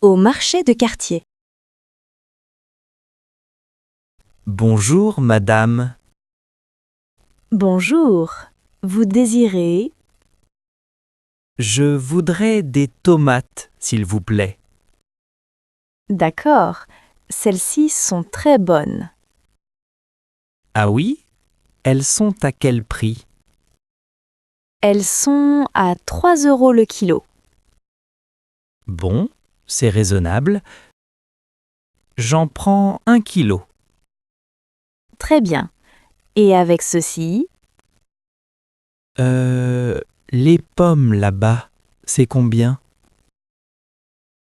Au marché de quartier. Bonjour, madame. Bonjour. Vous désirez? Je voudrais des tomates, s'il vous plaît. D'accord. Celles-ci sont très bonnes. Ah oui? Elles sont à quel prix? Elles sont à 3 € le kilo. Bon, c'est raisonnable. J'en prends 1 kilo. Très bien. Et avec ceci? Les pommes là-bas, c'est combien?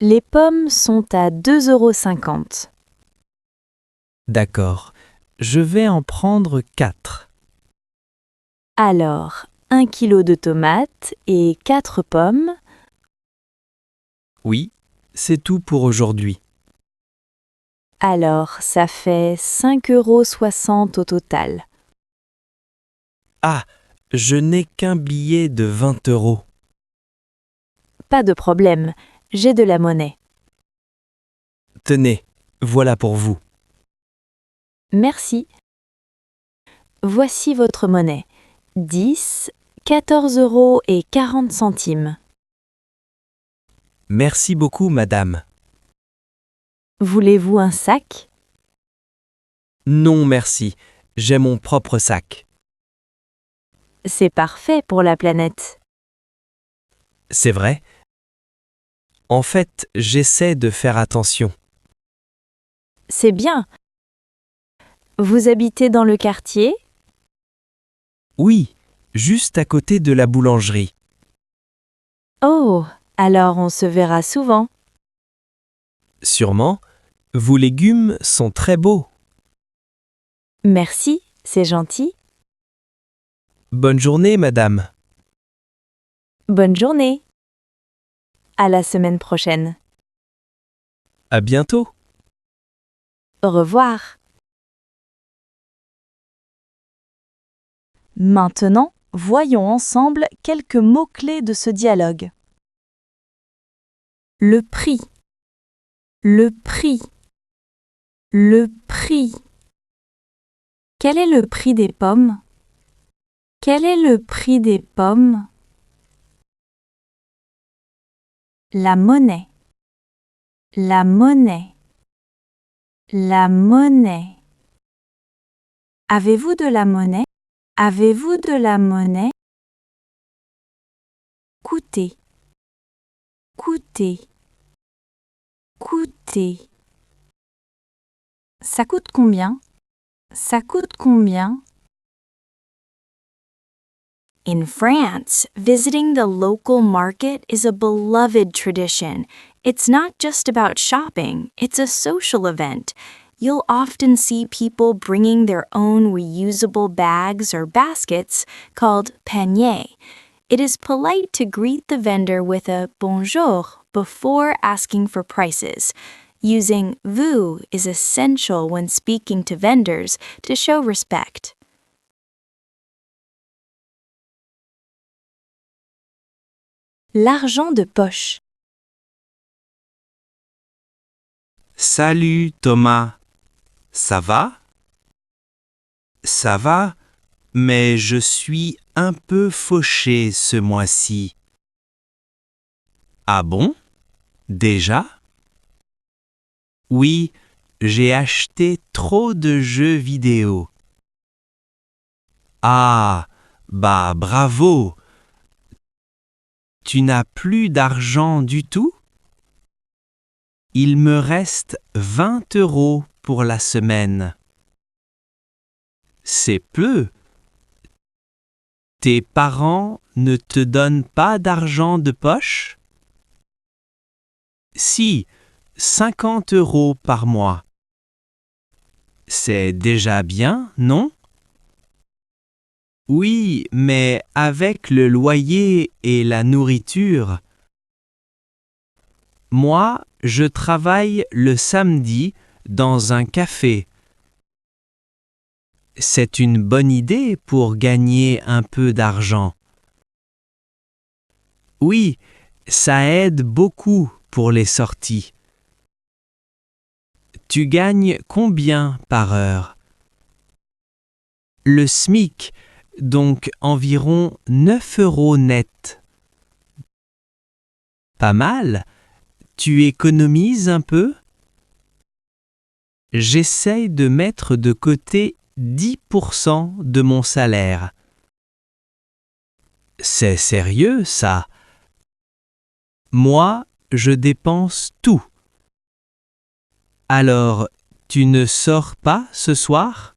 Les pommes sont à 2,50 €. D'accord. Je vais en prendre 4. Alors, 1 kilo de tomates et 4 pommes. Oui, c'est tout pour aujourd'hui. Alors, ça fait 5,60 € au total. Ah, je n'ai qu'un billet de 20 euros. Pas de problème, j'ai de la monnaie. Tenez, voilà pour vous. Merci. Voici votre monnaie. 10, 14,40 €. Merci beaucoup, madame. Voulez-vous un sac? Non, merci. J'ai mon propre sac. C'est parfait pour la planète. C'est vrai? En fait, j'essaie de faire attention. C'est bien. Vous habitez dans le quartier? Oui, juste à côté de la boulangerie. Oh, alors on se verra souvent. Sûrement, vos légumes sont très beaux. Merci, c'est gentil. Bonne journée, madame. Bonne journée. À la semaine prochaine. À bientôt. Au revoir. Maintenant, voyons ensemble quelques mots-clés de ce dialogue. Le prix. Le prix. Le prix. Quel est le prix des pommes? Quel est le prix des pommes? La monnaie. La monnaie. La monnaie. Avez-vous de la monnaie? Avez-vous de la monnaie? Coûter. Coûter. Coûter. Ça coûte combien? Ça coûte combien? In France, visiting the local market is a beloved tradition. It's not just about shopping, it's a social event. You'll often see people bringing their own reusable bags or baskets called paniers. It is polite to greet the vendor with a bonjour before asking for prices. Using vous is essential when speaking to vendors to show respect. L'argent de poche. Salut Thomas, ça va? Ça va, mais je suis un peu fauché ce mois-ci. Ah bon? Déjà? Oui, j'ai acheté trop de jeux vidéo. Ah, bah bravo! Tu n'as plus d'argent du tout? Il me reste 20 euros pour la semaine. C'est peu. Tes parents ne te donnent pas d'argent de poche? Si, 50 euros par mois. C'est déjà bien, non? Oui, mais avec le loyer et la nourriture. Moi, je travaille le samedi dans un café. C'est une bonne idée pour gagner un peu d'argent. Oui, ça aide beaucoup pour les sorties. Tu gagnes combien par heure? Le SMIC, donc environ 9 € net. Pas mal. Tu économises un peu? J'essaye de mettre de côté 10% de mon salaire. C'est sérieux, ça? Moi, je dépense tout. Alors, tu ne sors pas ce soir?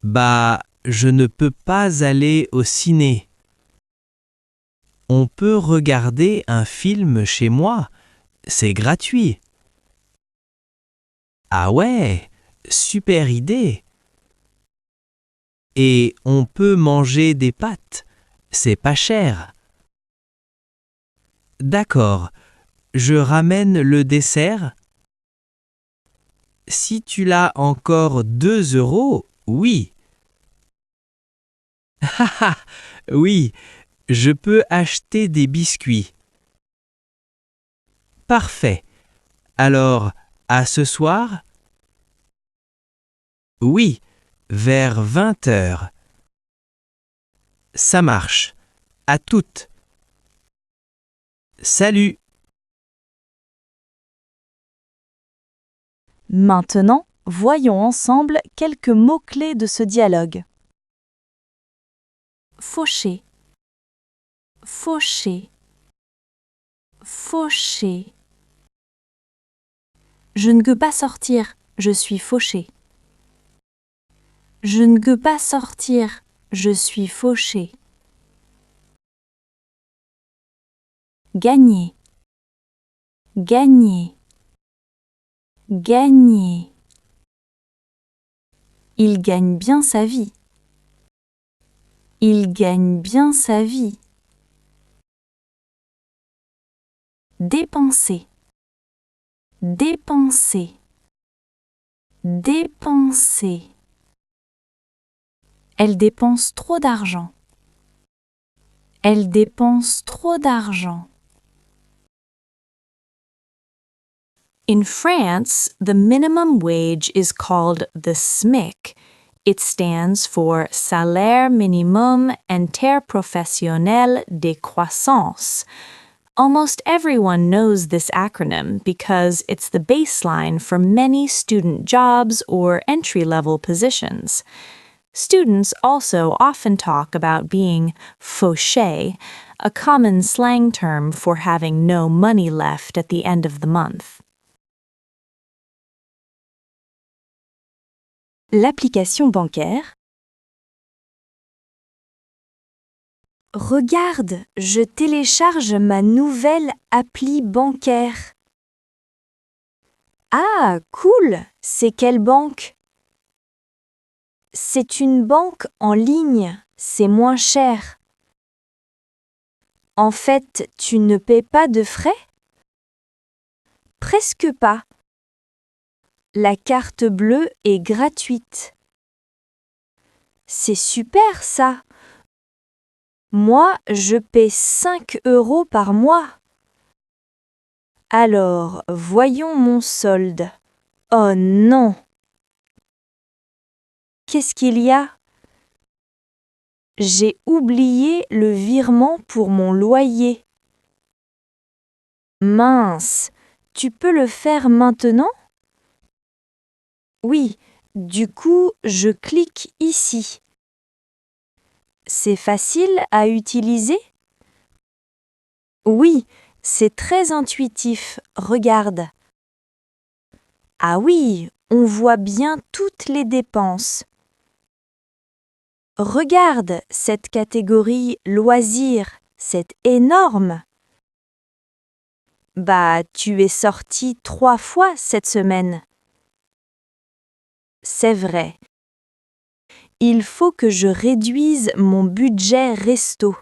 Bah, je ne peux pas aller au ciné. On peut regarder un film chez moi, c'est gratuit. Ah ouais, super idée. Et on peut manger des pâtes, c'est pas cher. D'accord, je ramène le dessert? Si tu l'as encore 2 €, oui. Haha, oui, je peux acheter des biscuits. Parfait. Alors, à ce soir? Oui, vers 20 h. Ça marche. À toutes. Salut. Maintenant, voyons ensemble quelques mots-clés de ce dialogue. Faucher, faucher, faucher. Je ne peux pas sortir, je suis fauché. Je ne peux pas sortir, je suis fauché. Gagner, gagner, gagner. Il gagne bien sa vie. Il gagne bien sa vie. Dépenser, dépenser, dépenser. Elle dépense trop d'argent. Elle dépense trop d'argent. In France, the minimum wage is called the SMIC. It stands for Salaire minimum interprofessionnel de croissance. Almost everyone knows this acronym because it's the baseline for many student jobs or entry-level positions. Students also often talk about being fauché, a common slang term for having no money left at the end of the month. L'application bancaire. Regarde, je télécharge ma nouvelle appli bancaire. Ah, cool! C'est quelle banque? C'est une banque en ligne, c'est moins cher. En fait, tu ne paies pas de frais? Presque pas. La carte bleue est gratuite. C'est super ça! Moi, je paie 5 € par mois. Alors, voyons mon solde. Oh non! Qu'est-ce qu'il y a? J'ai oublié le virement pour mon loyer. Mince, tu peux le faire maintenant? Oui, du coup, je clique ici. C'est facile à utiliser? Oui, c'est très intuitif, regarde. Ah oui, on voit bien toutes les dépenses. Regarde cette catégorie loisirs, c'est énorme. Bah, tu es sorti 3 fois cette semaine. C'est vrai. Il faut que je réduise mon budget resto.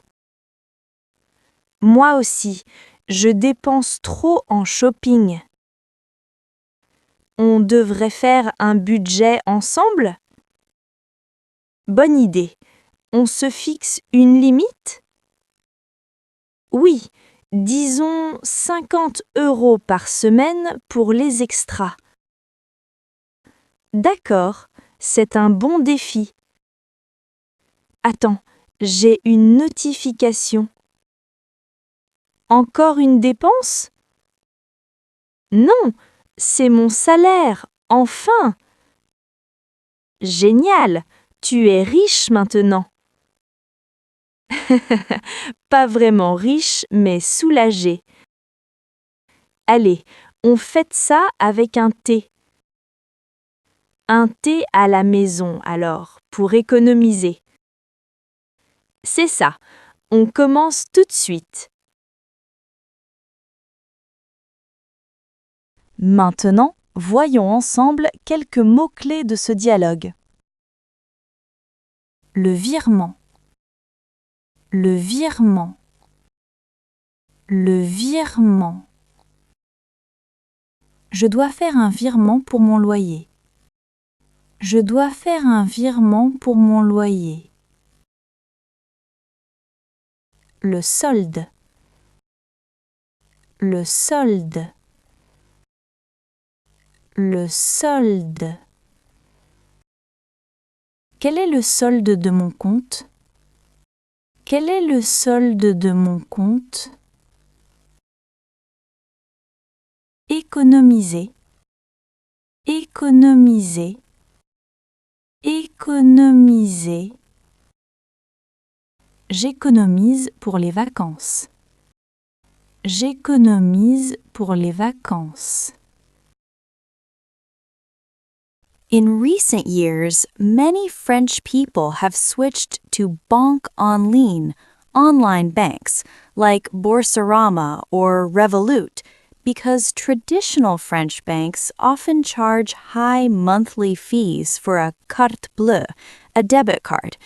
Moi aussi, je dépense trop en shopping. On devrait faire un budget ensemble? Bonne idée. On se fixe une limite? Oui, Disons 50 € par semaine pour les extras. D'accord, c'est un bon défi. Attends, j'ai une notification. Encore une dépense? Non, c'est mon salaire, enfin! Génial, tu es riche maintenant. Pas vraiment riche, mais soulagé. Allez, on fête ça avec un thé. Un thé à la maison, alors, pour économiser. C'est ça, on commence tout de suite. Maintenant, voyons ensemble quelques mots-clés de ce dialogue. Le virement. Le virement. Le virement. Je dois faire un virement pour mon loyer. Je dois faire un virement pour mon loyer. Le solde. Le solde. Le solde. Quel est le solde de mon compte? Quel est le solde de mon compte? Économiser. Économiser. Économiser. J'économise pour les vacances. J'économise pour les vacances. In recent years, many French people have switched to banque en ligne, online banks, like Boursorama or Revolut, because traditional French banks often charge high monthly fees for a carte bleue, a debit card.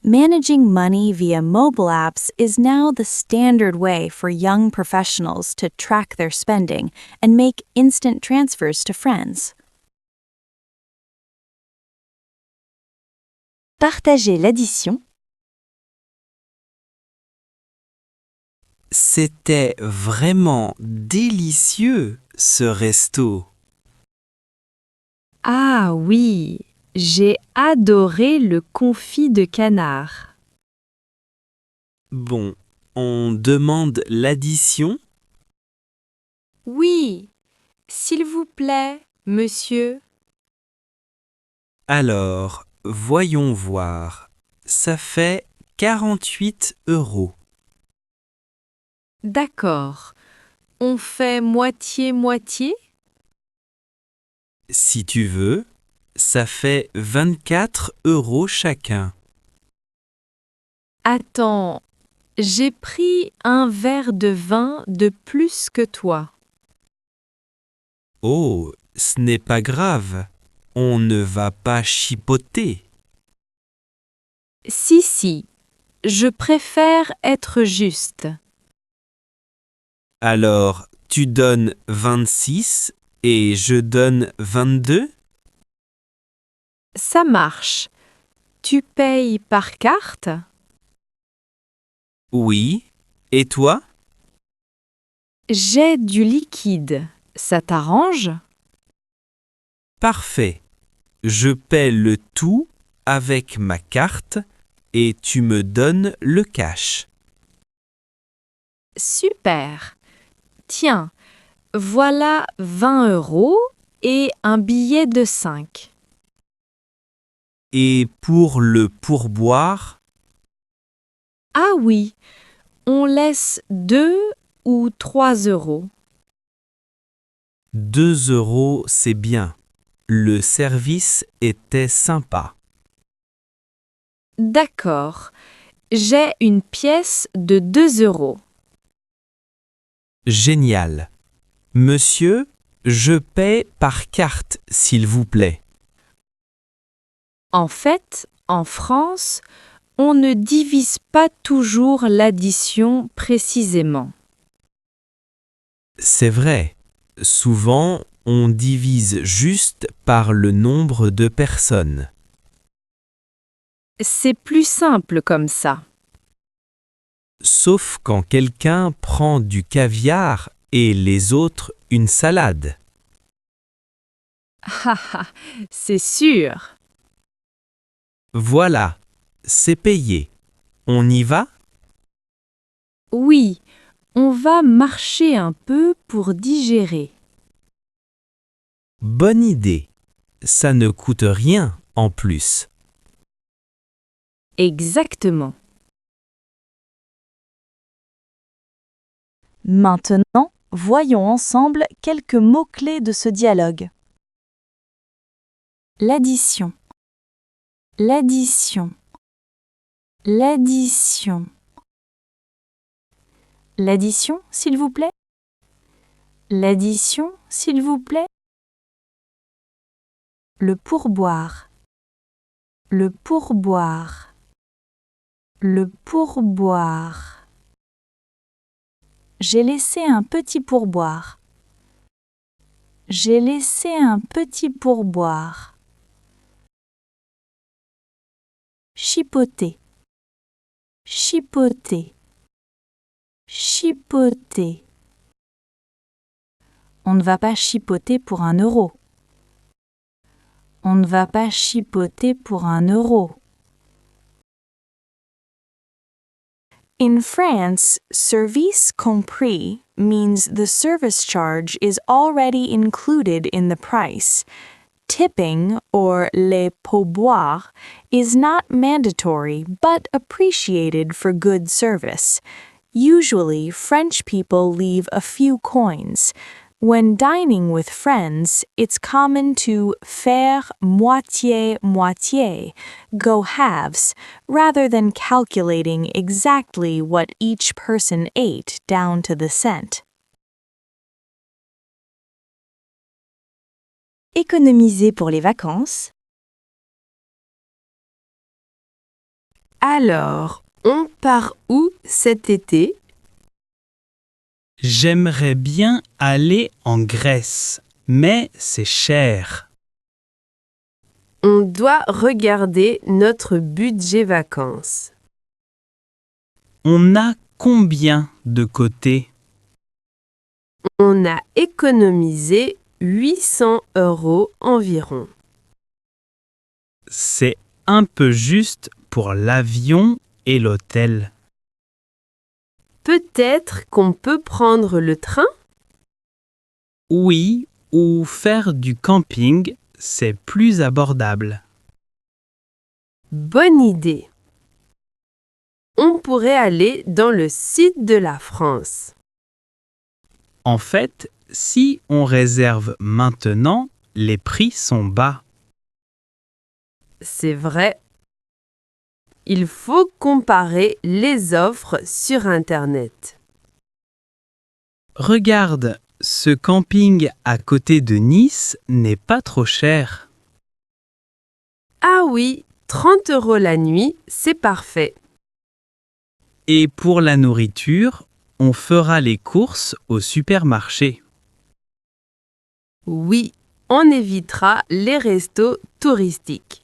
Managing money via mobile apps is now the standard way for young professionals to track their spending and make instant transfers to friends. Partagez l'addition. C'était vraiment délicieux, ce resto. Ah oui, j'ai adoré le confit de canard. Bon, on demande l'addition? Oui, s'il vous plaît, monsieur. Alors, voyons voir. Ça fait 48 €. D'accord. On fait moitié-moitié? Si tu veux, ça fait 24 € chacun. Attends, j'ai pris un verre de vin de plus que toi. Oh, ce n'est pas grave. On ne va pas chipoter. Si, je préfère être juste. Alors, tu donnes 26 et je donne 22? Ça marche. Tu payes par carte? Oui. Et toi? J'ai du liquide. Ça t'arrange? Parfait. Je paie le tout avec ma carte et tu me donnes le cash. Super. Tiens, voilà 20 € et un billet de 5. Et pour le pourboire? Ah oui, on laisse 2 ou 3 €. 2 € c'est bien. Le service était sympa. D'accord. J'ai une pièce de 2 €. Génial. Monsieur, je paie par carte, s'il vous plaît. En fait, en France, on ne divise pas toujours l'addition précisément. C'est vrai. Souvent, on divise juste par le nombre de personnes. C'est plus simple comme ça. sauf quand quelqu'un prend du caviar et les autres une salade. Ah ah, c'est sûr. Voilà, c'est payé. On y va? Oui, on va marcher un peu pour digérer. Bonne idée. Ça ne coûte rien en plus. Exactement. Maintenant, voyons ensemble quelques mots-clés de ce dialogue. L'addition. L'addition. L'addition. L'addition, s'il vous plaît. L'addition, s'il vous plaît. Le pourboire. Le pourboire. Le pourboire. J'ai laissé un petit pourboire. J'ai laissé un petit pourboire. Chipoter. Chipoter. Chipoter. On ne va pas chipoter pour 1 euro. On ne va pas chipoter pour 1 euro. In France, service compris means the service charge is already included in the price. Tipping, or les pourboires, is not mandatory but appreciated for good service. Usually, French people leave a few coins. When dining with friends, it's common to faire moitié-moitié, go halves, rather than calculating exactly what each person ate down to the cent. Économiser pour les vacances. Alors, on part où cet été? J'aimerais bien aller en Grèce, mais c'est cher. On doit regarder notre budget vacances. On a combien de côté? On a économisé 800 € environ. C'est un peu juste pour l'avion et l'hôtel. Peut-être qu'on peut prendre le train? Oui, ou faire du camping, c'est plus abordable. Bonne idée. On pourrait aller dans le sud de la France. En fait, si on réserve maintenant, les prix sont bas. C'est vrai. Il faut comparer les offres sur Internet. Regarde, ce camping à côté de Nice n'est pas trop cher. Ah oui, 30 € la nuit, c'est parfait. Et pour la nourriture, on fera les courses au supermarché. Oui, on évitera les restos touristiques.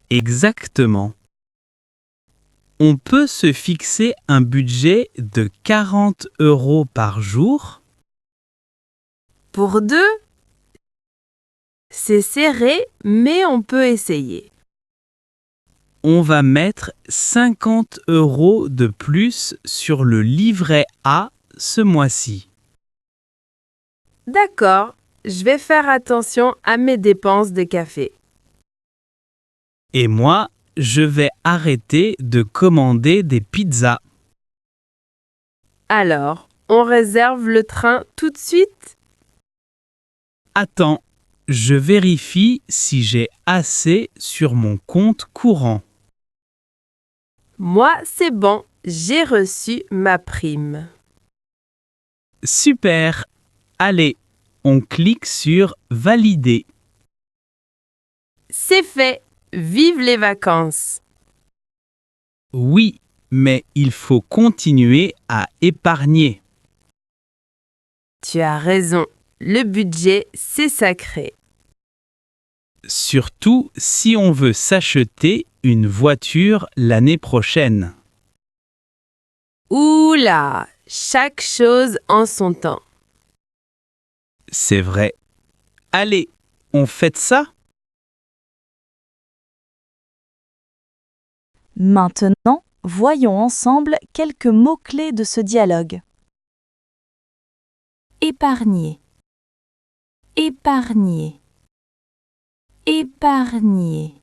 Exactement. On peut se fixer un budget de 40 € par jour. Pour 2, c'est serré, mais on peut essayer. On va mettre 50 € de plus sur le livret A ce mois-ci. D'accord, je vais faire attention à mes dépenses de café. Et moi, je vais arrêter de commander des pizzas. Alors, on réserve le train tout de suite? Attends, je vérifie si j'ai assez sur mon compte courant. Moi, c'est bon, j'ai reçu ma prime. Super! Allez, on clique sur Valider. C'est fait! Vive les vacances! Oui, mais il faut continuer à épargner. Tu as raison, le budget, c'est sacré. Surtout si on veut s'acheter une voiture l'année prochaine. Oula, chaque chose en son temps. C'est vrai. Allez, on fête ça? Maintenant, voyons ensemble quelques mots-clés de ce dialogue. Épargner. Épargner. Épargner.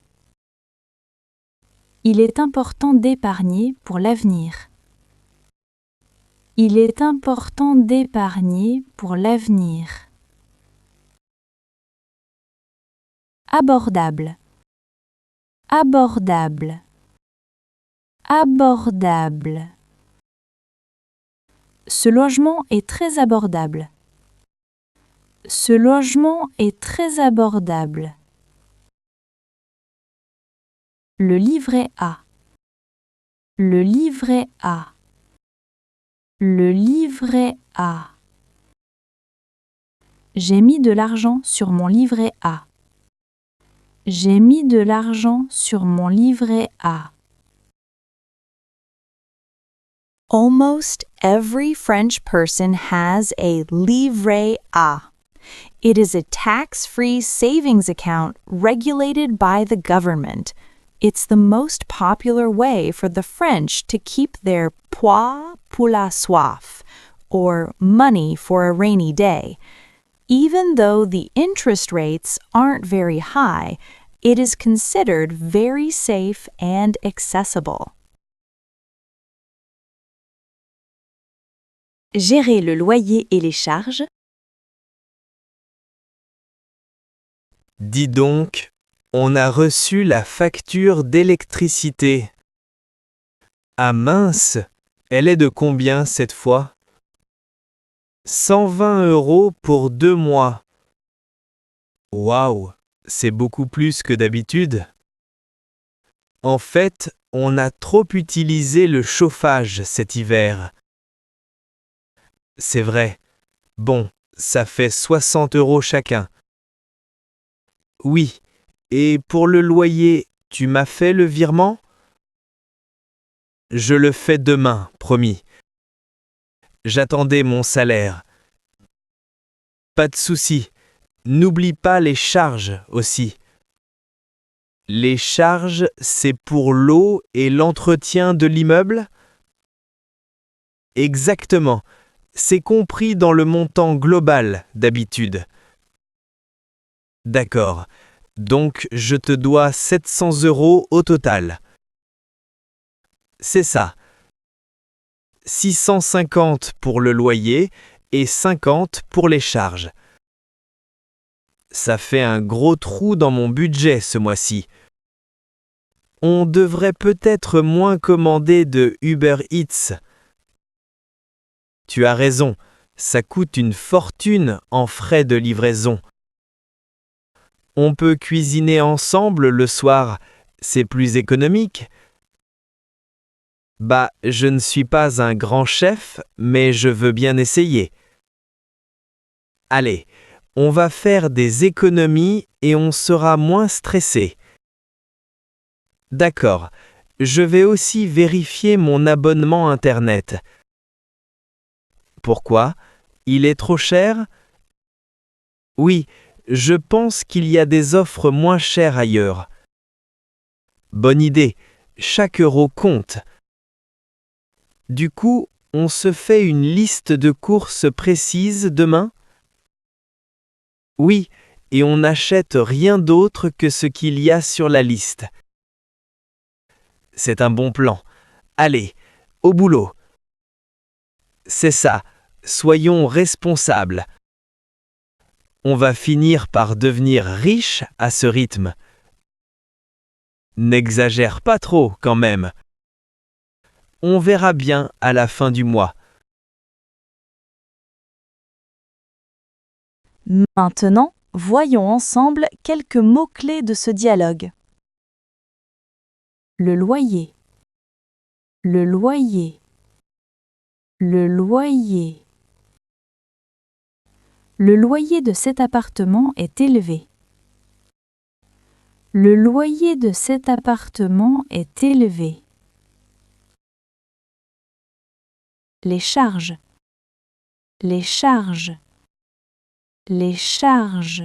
Il est important d'épargner pour l'avenir. Il est important d'épargner pour l'avenir. Abordable. Abordable. Abordable. Ce logement est très abordable. Ce logement est très abordable. Le livret A. Le livret A. Le livret A. J'ai mis de l'argent sur mon livret A. J'ai mis de l'argent sur mon livret A. Almost every French person has a livret A. It is a tax-free savings account regulated by the government. It's the most popular way for the French to keep their poids pour la soif, or money for a rainy day. Even though the interest rates aren't very high, it is considered very safe and accessible. Gérer le loyer et les charges. Dis donc, on a reçu la facture d'électricité. Ah mince, elle est de combien cette fois? 120 € pour 2 mois. Waouh, c'est beaucoup plus que d'habitude. En fait, on a trop utilisé le chauffage cet hiver. C'est vrai. Bon, ça fait 60 € chacun. Oui, et pour le loyer, tu m'as fait le virement? Je le fais demain, promis. J'attendais mon salaire. Pas de souci. N'oublie pas les charges aussi. Les charges, c'est pour l'eau et l'entretien de l'immeuble? Exactement. C'est compris dans le montant global d'habitude. D'accord. Donc je te dois 700 € au total. C'est ça. 650 pour le loyer et 50 pour les charges. Ça fait un gros trou dans mon budget ce mois-ci. On devrait peut-être moins commander de Uber Eats. Tu as raison, ça coûte une fortune en frais de livraison. On peut cuisiner ensemble le soir, c'est plus économique. Bah, je ne suis pas un grand chef, mais je veux bien essayer. Allez, on va faire des économies et on sera moins stressé. D'accord, je vais aussi vérifier mon abonnement Internet. Pourquoi? Il est trop cher? Oui, je pense qu'il y a des offres moins chères ailleurs. Bonne idée, chaque euro compte. Du coup, on se fait une liste de courses précises demain? Oui, et on n'achète rien d'autre que ce qu'il y a sur la liste. C'est un bon plan. Allez, au boulot. C'est ça, soyons responsables. On va finir par devenir riche à ce rythme. N'exagère pas trop quand même. On verra bien à la fin du mois. Maintenant, voyons ensemble quelques mots-clés de ce dialogue. Le loyer. Le loyer. Le loyer. Le loyer de cet appartement est élevé. Le loyer de cet appartement est élevé. Les charges. Les charges. Les charges.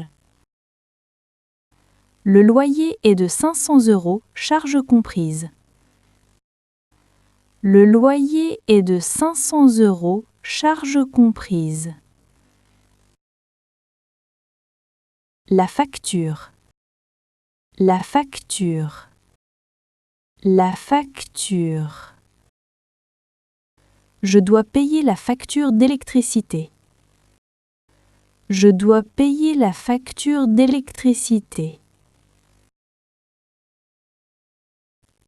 Le loyer est de 500 €, charges comprises. Le loyer est de 500 €, charges comprises. La facture. La facture. La facture. Je dois payer la facture d'électricité. Je dois payer la facture d'électricité.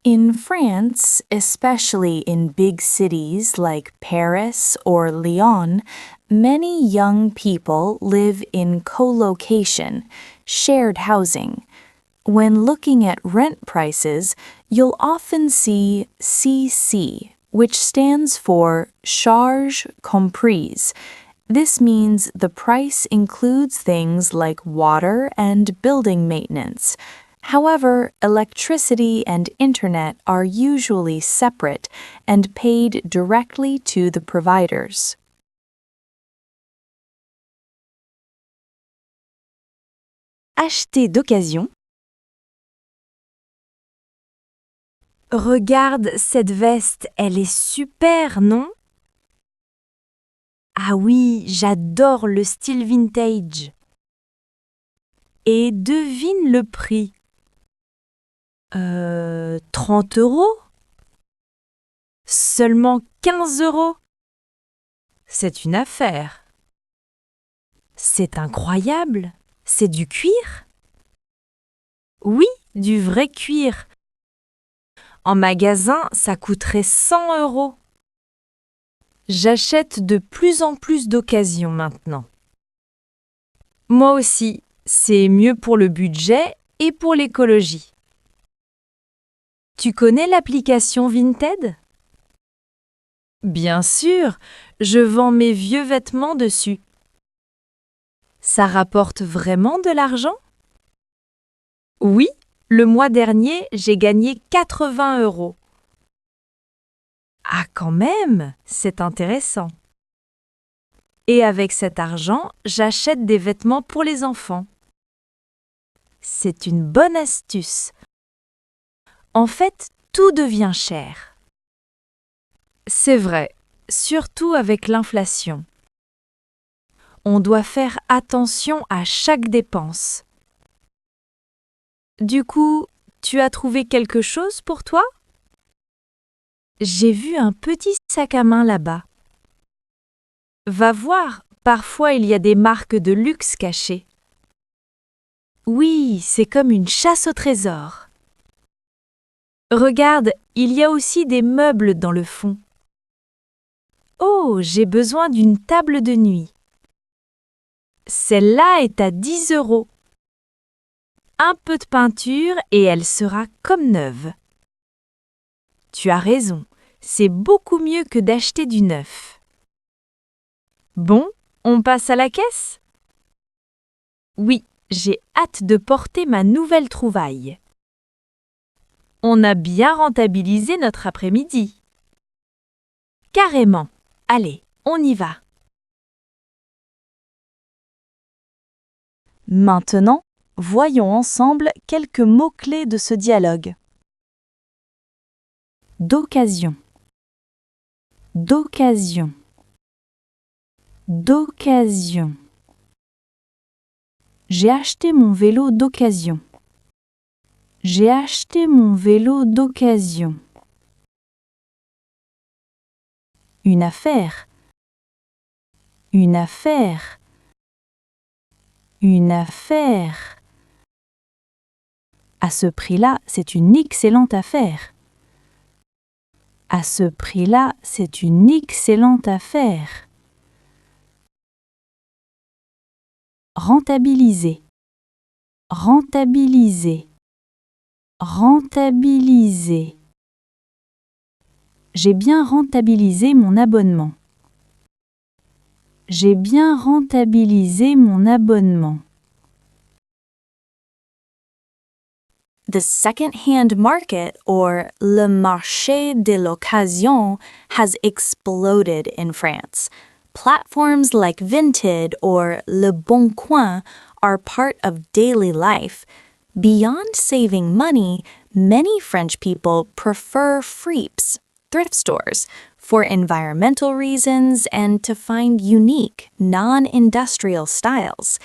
In France, especially in big cities like Paris or Lyon, many young people live in co-location, shared housing. When looking at rent prices, you'll often see CC, which stands for Charges Comprises. This means the price includes things like water and building maintenance. However, electricity and internet are usually separate and paid directly to the providers. Acheter d'occasion. Regarde cette veste, elle est super, non? Ah oui, j'adore le style vintage. Et devine le prix. 30 €? Seulement 15 €? C'est une affaire. C'est incroyable. C'est du cuir? Oui, du vrai cuir. En magasin, ça coûterait 100 €. J'achète de plus en plus d'occasions maintenant. Moi aussi, c'est mieux pour le budget et pour l'écologie. Tu connais l'application Vinted? Bien sûr, je vends mes vieux vêtements dessus. Ça rapporte vraiment de l'argent? Oui, le mois dernier, j'ai gagné 80 €. Ah quand même, c'est intéressant. Et avec cet argent, j'achète des vêtements pour les enfants. C'est une bonne astuce. En fait, tout devient cher. C'est vrai, surtout avec l'inflation. On doit faire attention à chaque dépense. Du coup, tu as trouvé quelque chose pour toi? J'ai vu un petit sac à main là-bas. Va voir, parfois il y a des marques de luxe cachées. Oui, c'est comme une chasse au trésor. Regarde, il y a aussi des meubles dans le fond. Oh, j'ai besoin d'une table de nuit. Celle-là est à 10 €. Un peu de peinture et elle sera comme neuve. Tu as raison, c'est beaucoup mieux que d'acheter du neuf. Bon, on passe à la caisse? Oui, j'ai hâte de porter ma nouvelle trouvaille. On a bien rentabilisé notre après-midi. Carrément. Allez, on y va. Maintenant, voyons ensemble quelques mots-clés de ce dialogue. D'occasion. D'occasion. D'occasion. J'ai acheté mon vélo d'occasion. J'ai acheté mon vélo d'occasion. Une affaire. Une affaire. Une affaire. À ce prix-là, c'est une excellente affaire. À ce prix-là, c'est une excellente affaire. Rentabiliser. Rentabiliser. Rentabiliser. J'ai bien rentabilisé mon abonnement. J'ai bien rentabilisé mon abonnement. The second-hand market, or le marché de l'occasion, has exploded in France. Platforms like Vinted or Le Bon Coin are part of daily life. Beyond saving money, many French people prefer fripees, thrift stores, for environmental reasons and to find unique, non-industrial styles.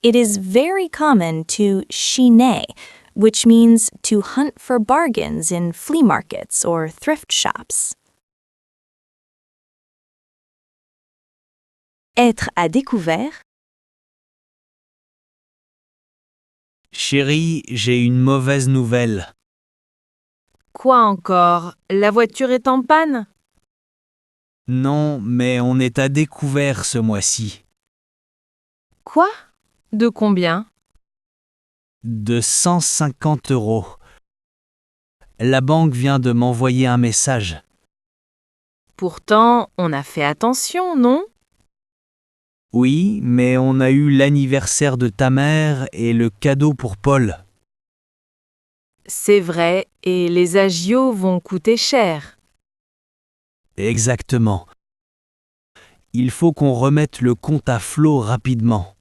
It is very common to chiner, which means to hunt for bargains in flea markets or thrift shops. Être à découvert. Chérie, j'ai une mauvaise nouvelle. Quoi encore? La voiture est en panne? Non, mais on est à découvert ce mois-ci. Quoi? De combien? De 150 €. La banque vient de m'envoyer un message. Pourtant, on a fait attention, non? Oui, mais on a eu l'anniversaire de ta mère et le cadeau pour Paul. C'est vrai, et les agios vont coûter cher. Exactement. Il faut qu'on remette le compte à flot rapidement.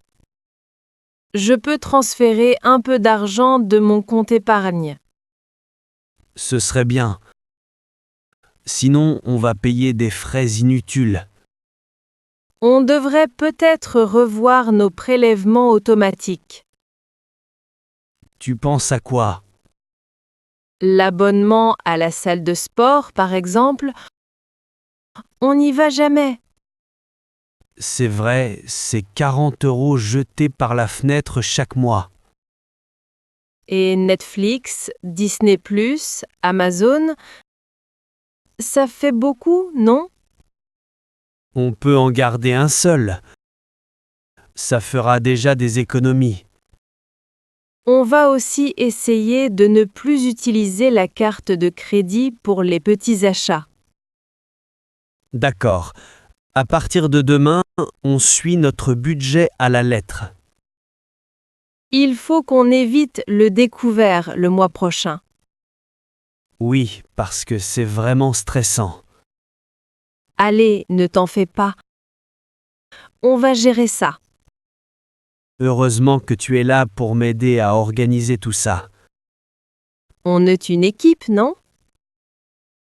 Je peux transférer un peu d'argent de mon compte épargne. Ce serait bien. Sinon, on va payer des frais inutiles. On devrait peut-être revoir nos prélèvements automatiques. Tu penses à quoi? L'abonnement à la salle de sport, par exemple, on n'y va jamais. C'est vrai, c'est 40 € jetés par la fenêtre chaque mois. Et Netflix, Disney+, Amazon, ça fait beaucoup, non? On peut en garder un seul. Ça fera déjà des économies. On va aussi essayer de ne plus utiliser la carte de crédit pour les petits achats. D'accord. À partir de demain, on suit notre budget à la lettre. Il faut qu'on évite le découvert le mois prochain. Oui, parce que c'est vraiment stressant. Allez, ne t'en fais pas. On va gérer ça. Heureusement que tu es là pour m'aider à organiser tout ça. On est une équipe, non?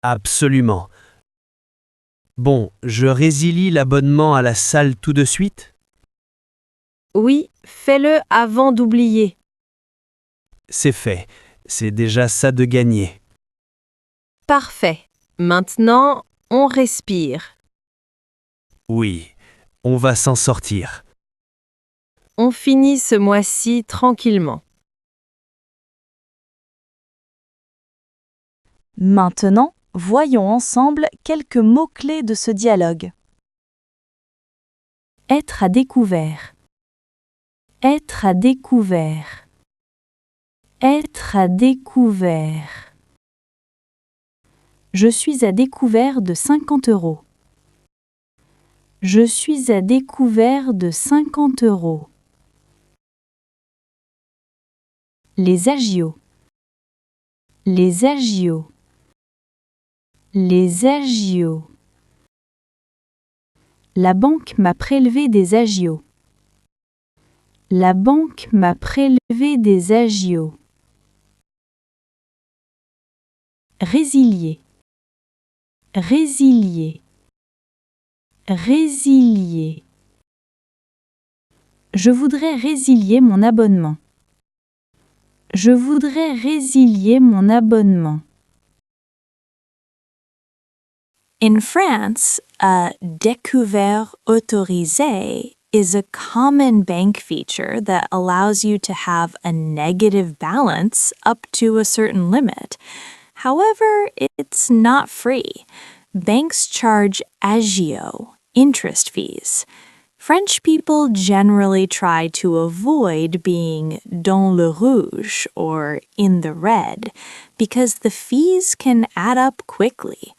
Absolument. Bon, je résilie l'abonnement à la salle tout de suite? Oui, fais-le avant d'oublier. C'est fait. C'est déjà ça de gagné. Parfait. Maintenant, on respire. Oui, on va s'en sortir. On finit ce mois-ci tranquillement. Maintenant, voyons ensemble quelques mots-clés de ce dialogue. Être à découvert. Être à découvert. Être à découvert. Je suis à découvert de 50 €. Je suis à découvert de 50 €. Les agios. Les agios. Les agios. La banque m'a prélevé des agios. La banque m'a prélevé des agios. Résilier. Résilier. Résilier. Je voudrais résilier mon abonnement. Je voudrais résilier mon abonnement. In France, a découvert autorisé is a common bank feature that allows you to have a negative balance up to a certain limit. However, it's not free. Banks charge agio, interest fees. French people generally try to avoid being dans le rouge or in the red because the fees can add up quickly.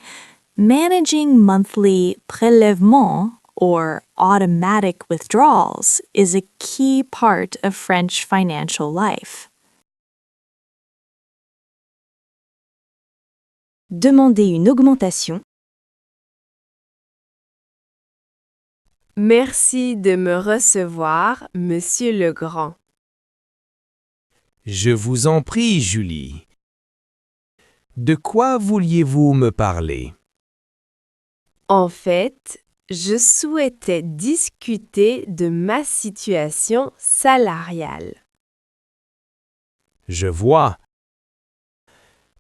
Managing monthly prélèvements or automatic withdrawals is a key part of French financial life. demander une augmentation. Merci de me recevoir, Monsieur Legrand. Je vous en prie, Julie. De quoi vouliez-vous me parler? En fait, je souhaitais discuter de ma situation salariale. Je vois.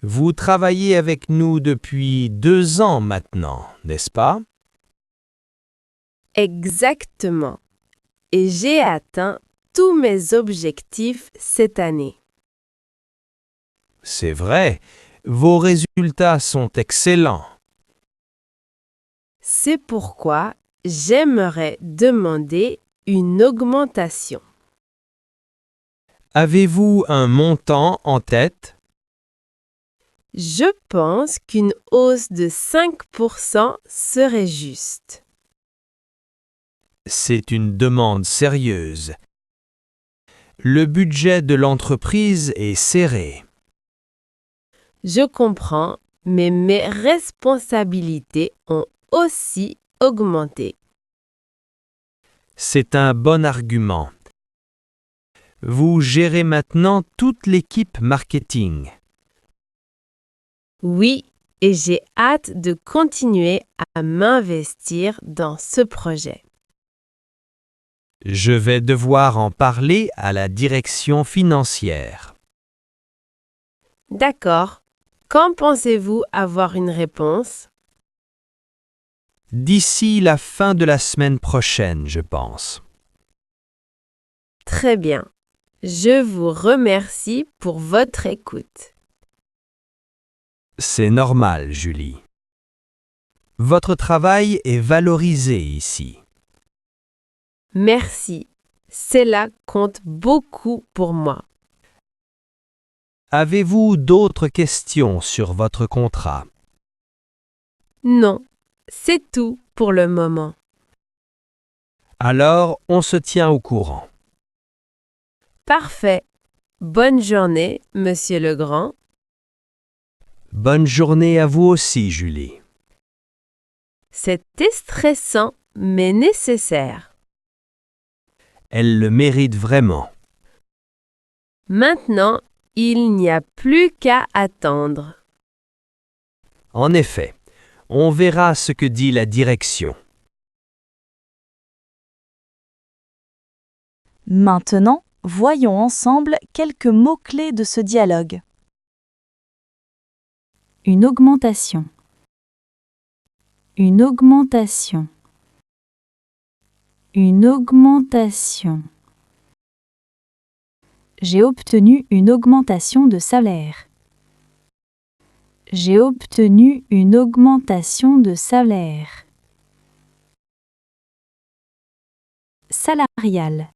Vous travaillez avec nous depuis 2 ans maintenant, n'est-ce pas? Exactement. Et j'ai atteint tous mes objectifs cette année. C'est vrai, vos résultats sont excellents. C'est pourquoi j'aimerais demander une augmentation. Avez-vous un montant en tête? Je pense qu'une hausse de 5% serait juste. C'est une demande sérieuse. Le budget de l'entreprise est serré. Je comprends, mais mes responsabilités ont aussi augmenté. C'est un bon argument. Vous gérez maintenant toute l'équipe marketing. Oui, et j'ai hâte de continuer à m'investir dans ce projet. Je vais devoir en parler à la direction financière. D'accord. Quand pensez-vous avoir une réponse? D'ici la fin de la semaine prochaine, je pense. Très bien. Je vous remercie pour votre écoute. C'est normal, Julie. Votre travail est valorisé ici. Merci. Cela compte beaucoup pour moi. Avez-vous d'autres questions sur votre contrat? Non, c'est tout pour le moment. Alors, on se tient au courant. Parfait. Bonne journée, Monsieur Legrand. Bonne journée à vous aussi, Julie. C'était stressant, mais nécessaire. Elle le mérite vraiment. Maintenant, il n'y a plus qu'à attendre. En effet, on verra ce que dit la direction. Maintenant, voyons ensemble quelques mots-clés de ce dialogue. Une augmentation. Une augmentation. Une augmentation. J'ai obtenu une augmentation de salaire. J'ai obtenu une augmentation de salaire. Salarial.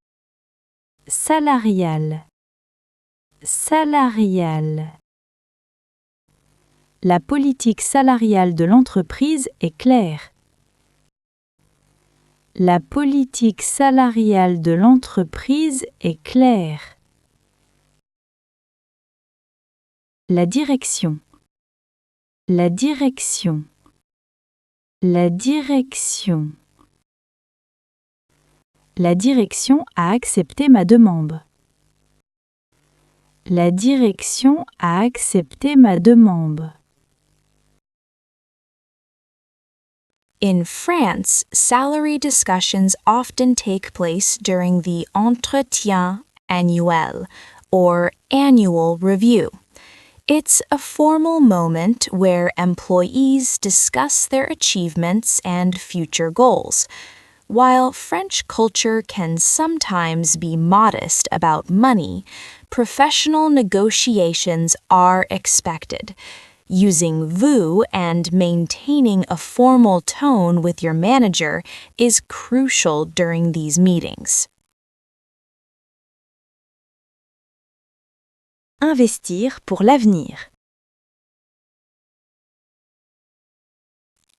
Salarial. Salarial. La politique salariale de l'entreprise est claire. La politique salariale de l'entreprise est claire. La direction. La direction. La direction. La direction a accepté ma demande. La direction a accepté ma demande. In France, salary discussions often take place during the entretien annuel, or annual review. It's a formal moment where employees discuss their achievements and future goals. While French culture can sometimes be modest about money, professional negotiations are expected. Using vous and maintaining a formal tone with your manager is crucial during these meetings. Investir pour l'avenir.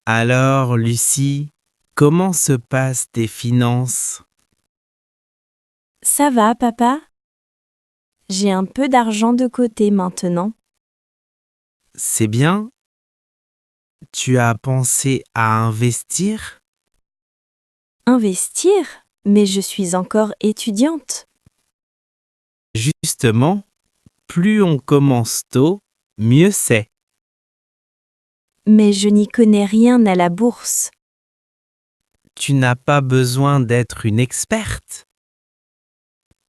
Alors, Lucie, comment se passent tes finances? Ça va, papa? J'ai un peu d'argent de côté maintenant. C'est bien, Tu as pensé à investir? Investir? Mais je suis encore étudiante. Justement, plus on commence tôt, mieux c'est. Mais je n'y connais rien à la bourse. Tu n'as pas besoin d'être une experte.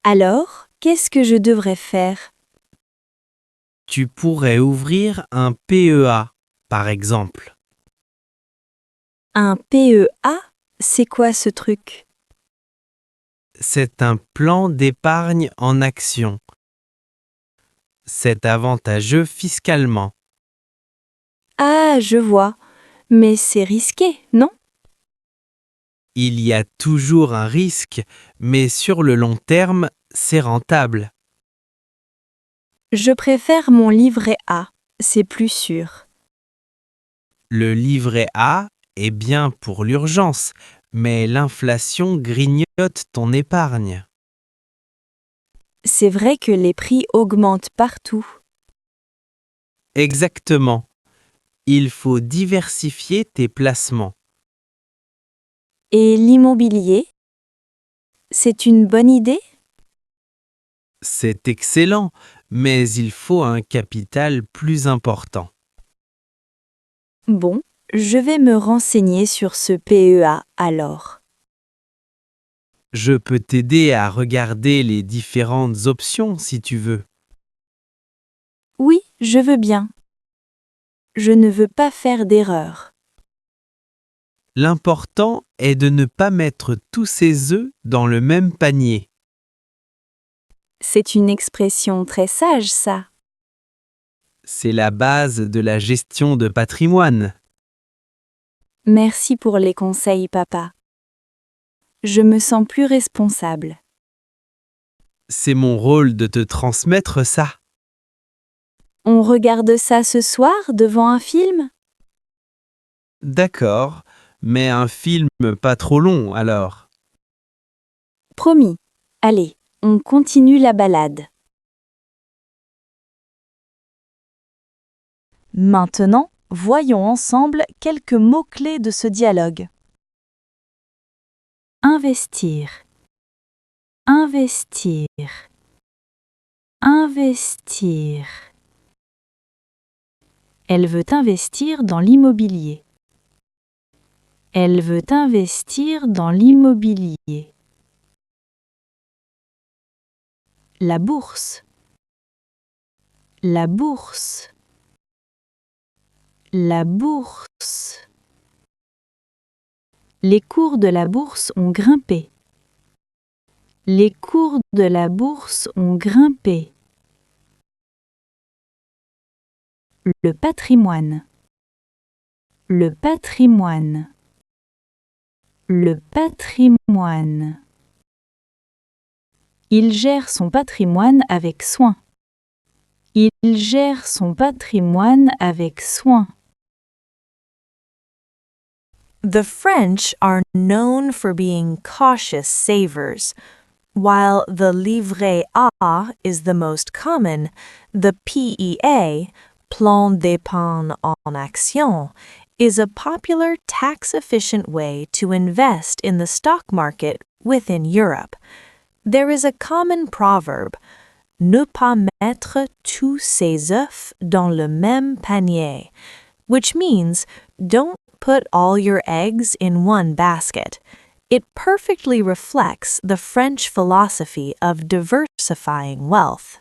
Alors, qu'est-ce que je devrais faire? Tu pourrais ouvrir un PEA, par exemple. Un PEA? C'est quoi ce truc? C'est un plan d'épargne en action. C'est avantageux fiscalement. Ah, je vois. Mais c'est risqué, non? Il y a toujours un risque, mais sur le long terme, c'est rentable. Je préfère mon livret A. C'est plus sûr. Le livret A est bien pour l'urgence, mais l'inflation grignote ton épargne. C'est vrai que les prix augmentent partout. Exactement. Il faut diversifier tes placements. Et l'immobilier? C'est une bonne idée? C'est excellent, mais il faut un capital plus important. Bon, je vais me renseigner sur ce PEA alors. Je peux t'aider à regarder les différentes options si tu veux. Oui, je veux bien. Je ne veux pas faire d'erreur. L'important est de ne pas mettre tous ses œufs dans le même panier. C'est une expression très sage, ça. C'est la base de la gestion de patrimoine. Merci pour les conseils, papa. Je me sens plus responsable. C'est mon rôle de te transmettre ça. On regarde ça ce soir devant un film? D'accord, mais un film pas trop long alors. Promis. Allez, on continue la balade. Maintenant, voyons ensemble quelques mots-clés de ce dialogue. Investir. Investir. Investir. Elle veut investir dans l'immobilier. Elle veut investir dans l'immobilier. La bourse. La bourse. La bourse. Les cours de la bourse ont grimpé. Les cours de la bourse ont grimpé. Le patrimoine. Le patrimoine. Le patrimoine. Il gère son patrimoine avec soin. Il gère son patrimoine avec soin. The French are known for being cautious savers. While the livret A is the most common, the PEA, Plan d'épargne en action, is a popular tax-efficient way to invest in the stock market within Europe. There is a common proverb, ne pas mettre tous ses œufs dans le même panier, which means don't put all your eggs in one basket. It perfectly reflects the French philosophy of diversifying wealth.